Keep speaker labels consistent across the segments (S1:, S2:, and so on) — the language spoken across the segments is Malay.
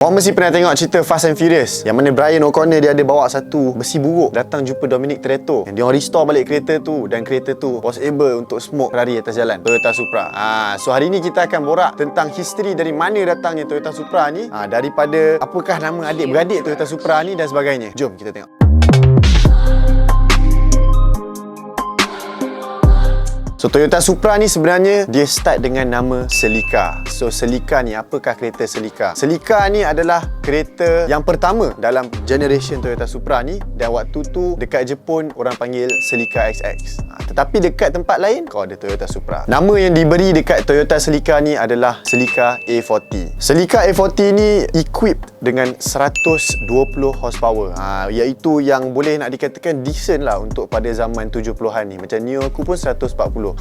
S1: Korang mesti pernah tengok cerita Fast and Furious yang mana Brian O'Connor dia ada bawa satu besi buruk datang jumpa Dominic Toretto yang dia orang restore balik kereta tu, dan kereta tu was able untuk smoke Ferrari atas jalan, Toyota Supra. So hari ni kita akan borak tentang history dari mana datangnya Toyota Supra ni, daripada apakah nama adik-beradik Toyota Supra ni dan sebagainya. Jom kita tengok. So Toyota Supra ni sebenarnya dia start dengan nama Celica. So Celica ni, apakah kereta Celica? Celica ni adalah kereta yang pertama dalam generation Toyota Supra ni, dan waktu tu dekat Jepun orang panggil Celica XX. Tetapi dekat tempat lain kau ada Toyota Supra. Nama yang diberi dekat Toyota Celica ni adalah Celica A40. Celica A40 ni equipped dengan 120 horsepower, iaitu yang boleh nak dikatakan decent lah untuk pada zaman 70-an ni. Macam Neo aku pun 140.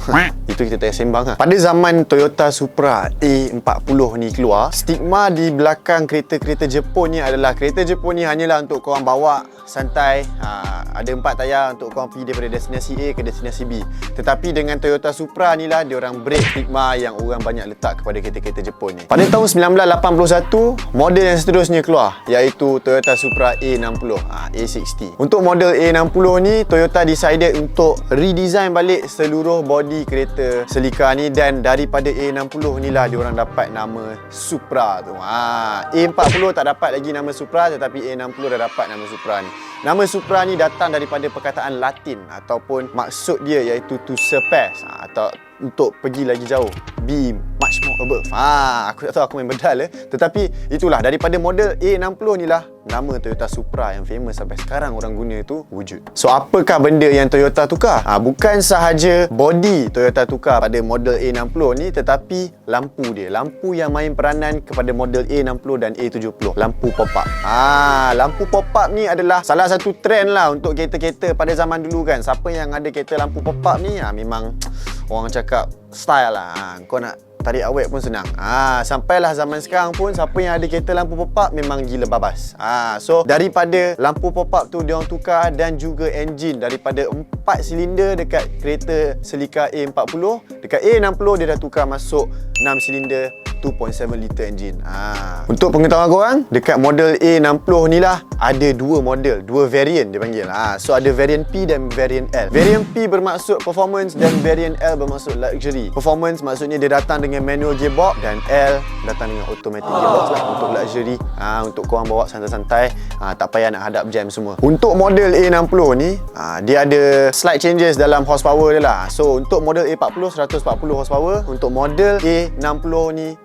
S1: Itu kita tanya sembang lah. Pada zaman Toyota Supra A40 ni keluar, stigma di belakang kereta-kereta Jepun ni adalah kereta Jepun ni hanyalah untuk korang bawa santai, ada 4 tayar untuk korang pergi daripada destinasi A ke destinasi B. Tetapi dengan Toyota Supra ni lah diorang break stigma yang orang banyak letak kepada kereta-kereta Jepun ni. Pada tahun 1981, model yang seterusnya keluar, iaitu Toyota Supra A60, A60. Untuk model A60 ni, Toyota decided untuk redesign balik seluruh body kereta Celica ni, dan daripada A60 ni lah diorang dapat nama Supra tu. A40 tak dapat lagi nama Supra, tetapi A60 dah dapat nama Supra ni. Nama Supra ni datang daripada perkataan Latin, ataupun maksud dia iaitu to surpass, atau untuk pergi lagi jauh, be much more above. Aku tak tahu aku main bedal tetapi itulah, daripada model A60 ni lah nama Toyota Supra yang famous sampai sekarang orang guna tu wujud. So apakah benda yang Toyota tukar? Bukan sahaja body Toyota tukar pada model A60 ni, tetapi lampu dia. Lampu yang main peranan kepada model A60 dan A70, lampu pop-up. Lampu pop-up ni adalah salah satu trend lah untuk kereta-kereta pada zaman dulu kan. Siapa yang ada kereta lampu pop-up ni, memang orang cakap style lah. Kau nak tarik awet pun senang. Sampailah zaman sekarang pun siapa yang ada kereta lampu pop-up memang gila babas. So daripada lampu pop-up tu diorang tukar, dan juga engine daripada 4 silinder dekat kereta Celica A40, dekat A60 dia dah tukar masuk 6 silinder 2.7 liter engine. Untuk pengetahuan korang, dekat model A60 ni lah ada 2 model, 2 variant dia panggil. So ada variant P dan variant L. Variant P bermaksud performance dan variant L bermaksud luxury. Performance maksudnya dia datang dengan manual gearbox, dan L datang dengan automatic gearbox lah untuk luxury. Untuk korang bawa santai-santai, tak payah nak hadap jam semua. Untuk model A60 ni, dia ada slight changes dalam horsepower dia lah. So untuk model A40 140 horsepower, untuk model A60 ni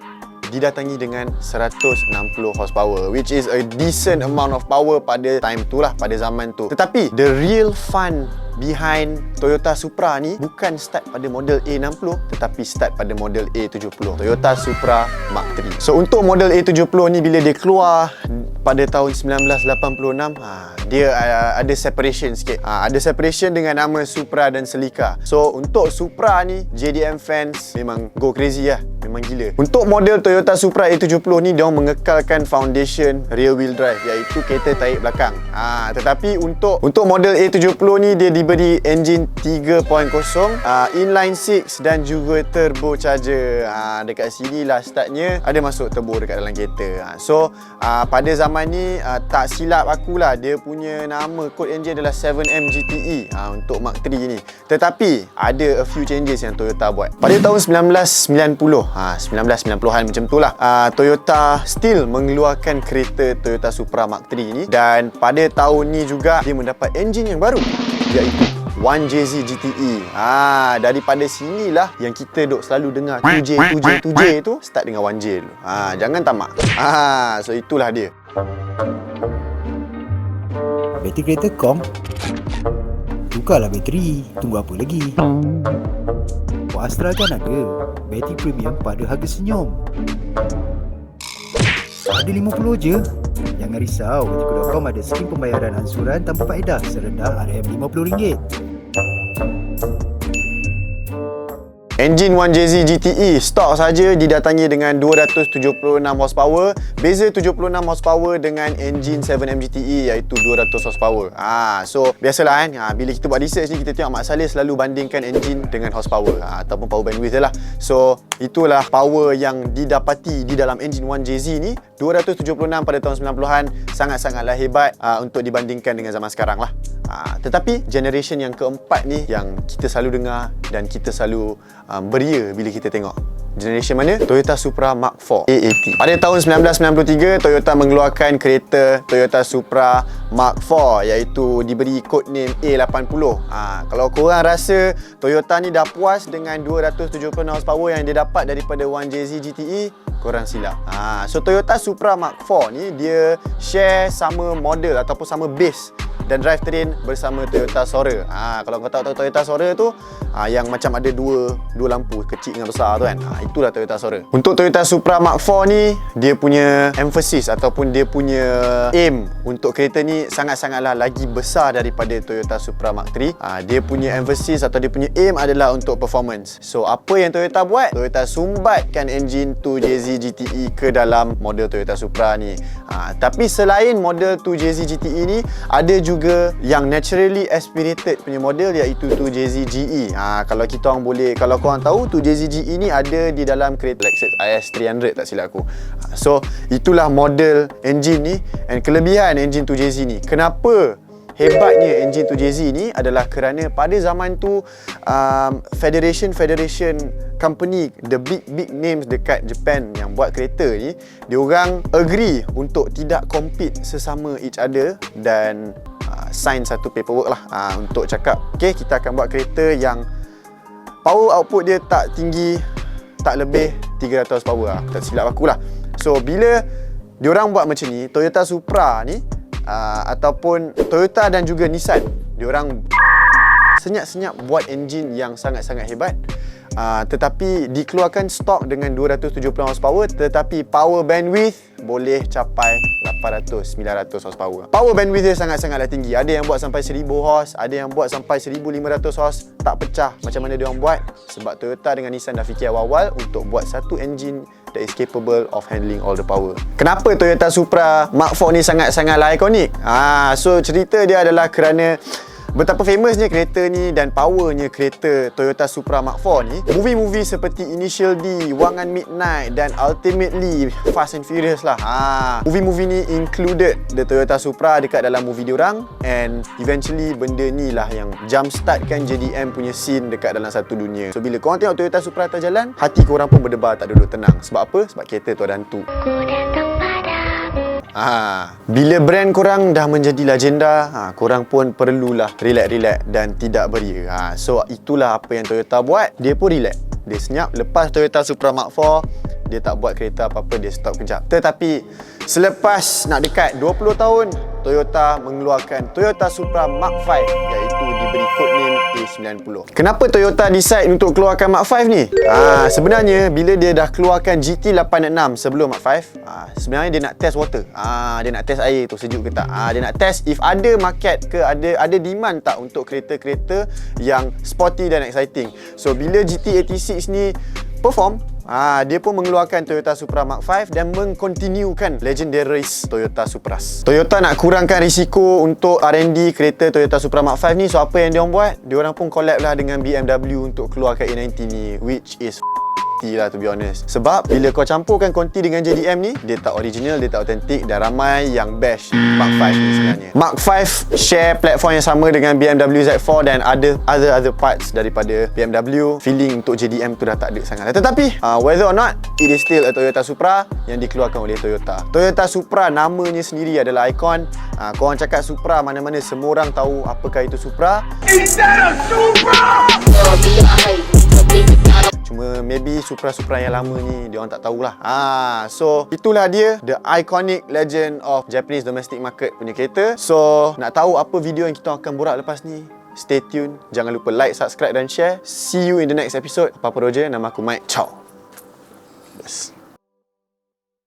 S1: didatangi dengan 160 horsepower, which is a decent amount of power pada time tu lah, pada zaman tu. Tetapi the real fun behind Toyota Supra ni bukan start pada model A60, tetapi start pada model A70, Toyota Supra Mark III. So untuk model A70 ni, bila dia keluar pada tahun 1986, dia ada separation sikit. Ada separation dengan nama Supra dan Celica. So untuk Supra ni, JDM fans memang go crazy lah, memang gila. Untuk model Toyota Supra A70 ni, dia mengekalkan foundation rear wheel drive, iaitu kereta tarik belakang. Tetapi untuk model A70 ni, dia diberi engine 3.0, inline 6 dan juga turbocharger. Dekat sini lah startnya ada masuk turbo dekat dalam kereta. So pada zaman ni, tak silap aku lah, dia punya nama kod engine adalah 7M GTE untuk Mark III ni. Tetapi ada a few changes yang Toyota buat. Pada tahun 1990-an macam tu lah, Toyota still mengeluarkan kereta Toyota Supra Mark III ni, dan pada tahun ni juga dia mendapat engine yang baru, iaitu 1JZ GTE. Daripada sinilah yang kita duk selalu dengar 7J tu start dengan 1J dulu. Jangan tamak. So itulah dia.
S2: Bateri kereta kong? Tukarlah bateri. Tunggu apa lagi? Astra kan ada bateri premium pada harga senyum. Ada 50 je. Jangan risau, Batiko.com ada skim pembayaran ansuran tanpa faedah serendah RM50.
S1: Engine 1JZ GTE stok saja didatangi dengan 276 horsepower. Beza 76 horsepower dengan engine 7M GTE iaitu 200 horsepower. So biasalah kan, bila kita buat research ni, kita tengok Mak Saleh selalu bandingkan engine dengan horsepower ataupun power bandwidth lah. So itulah power yang didapati di dalam engine 1JZ ni. 276 pada tahun 90-an sangat-sangatlah hebat untuk dibandingkan dengan zaman sekarang lah. Tetapi generation yang keempat ni yang kita selalu dengar dan kita selalu beria bila kita tengok. Generation mana? Toyota Supra Mark IV A80. Pada tahun 1993, Toyota mengeluarkan kereta Toyota Supra Mark IV iaitu diberi kod name A80. Kalau korang rasa Toyota ni dah puas dengan 276 horsepower yang dia dapat daripada 1JZ GTE, korang silap. So Toyota Supra Mark IV ni dia share sama model ataupun sama base dan drivetrain bersama Toyota Sora. Kalau kau tahu Toyota Sora tu yang macam ada dua lampu kecil dengan besar tu kan. Itulah Toyota Sora. Untuk Toyota Supra Mark IV ni, dia punya emphasis ataupun dia punya aim untuk kereta ni sangat-sangatlah lagi besar daripada Toyota Supra Mark III. Dia punya emphasis atau dia punya aim adalah untuk performance. So apa yang Toyota buat? Toyota sumbatkan engine 2JZ GTE ke dalam model Toyota Supra ni. Tapi selain model 2JZ GTE ni, ada juga yang naturally aspirated punya model iaitu 2JZ GE. Kalau kita orang boleh, kalau korang tahu 2JZ GE ni ada di dalam kereta Lexus IS 300 tak silap aku. So itulah model engine ni, and kelebihan engine 2JZ ni. Kenapa hebatnya engine 2JZ ni adalah kerana pada zaman tu federation company, the big names dekat Japan yang buat kereta ni, diorang agree untuk tidak compete sesama each other dan sign satu paperwork lah untuk cakap, okay, kita akan buat kereta yang power output dia tak tinggi, tak lebih 300 horsepower tak silap aku lah. So bila diorang buat macam ni, Toyota Supra ni ataupun Toyota dan juga Nissan, diorang senyap-senyap buat engine yang sangat-sangat hebat, tetapi dikeluarkan stok dengan 270 horsepower, tetapi power bandwidth boleh capai 800-900 horsepower. Power bandwidth dia sangat-sangatlah tinggi. Ada yang buat sampai 1000 horse, ada yang buat sampai 1500 horse, tak pecah. Macam mana dia orang buat? Sebab Toyota dengan Nissan dah fikir awal-awal untuk buat satu engine that is capable of handling all the power. Kenapa Toyota Supra Mark IV ni sangat-sangatlah ikonik? So cerita dia adalah kerana betapa famousnya kereta ni dan powernya kereta Toyota Supra Mark IV ni. Movie-movie seperti Initial D, Wang and Midnight dan ultimately Fast and Furious lah. Movie-movie ni included the Toyota Supra dekat dalam movie diorang, and eventually benda ni lah yang jump startkan JDM punya scene dekat dalam satu dunia. So bila korang tengok Toyota Supra atas jalan, hati korang pun berdebar tak duduk tenang. Sebab apa? Sebab kereta tu ada hantu. Bila brand korang dah menjadi legenda, korang pun perlulah relax dan tidak beria. So itulah apa yang Toyota buat. Dia pun relax, dia senyap. Lepas Toyota Supra Mark IV, dia tak buat kereta apa-apa, dia stop kejap. Tetapi selepas nak dekat 20 tahun, Toyota mengeluarkan Toyota Supra Mark V, iaitu diberi kod name A90. Kenapa Toyota decide untuk keluarkan Mark V ni? Sebenarnya bila dia dah keluarkan GT86 sebelum Mark V, sebenarnya dia nak test water. Dia nak test air tu sejuk ke tak. Dia nak test if ada market ke, ada demand tak untuk kereta-kereta yang sporty dan exciting. So bila GT86 ni perform, dia pun mengeluarkan Toyota Supra Mark V dan mengkontinukan legendaries Toyota Supras. Toyota nak kurangkan risiko untuk R&D kereta Toyota Supra Mark V ni. So apa yang diorang buat? Diorang pun collab lah dengan BMW untuk keluarkan A90 ni, which is lah to be honest. Sebab bila kau campurkan Conti dengan JDM ni, dia tak original, dia tak autentik, dan ramai yang bash Mark V ni sebenarnya. Mark V share platform yang sama dengan BMW Z4 dan other parts daripada BMW. Feeling untuk JDM tu dah tak ada sangat. Tetapi whether or not, it is still a Toyota Supra yang dikeluarkan oleh Toyota. Toyota Supra namanya sendiri adalah ikon. Korang cakap Supra, mana-mana semua orang tahu apakah itu Supra. Is that a Supra? Cuma maybe Supra-Supra yang lama ni dia orang tak tahulah. So itulah dia, the iconic legend of Japanese domestic market punya kereta. So nak tahu apa video yang kita akan borak lepas ni, stay tune. Jangan lupa like, subscribe dan share. See you in the next episode. Apa-apa roja, nama aku Mike. Ciao. Yes.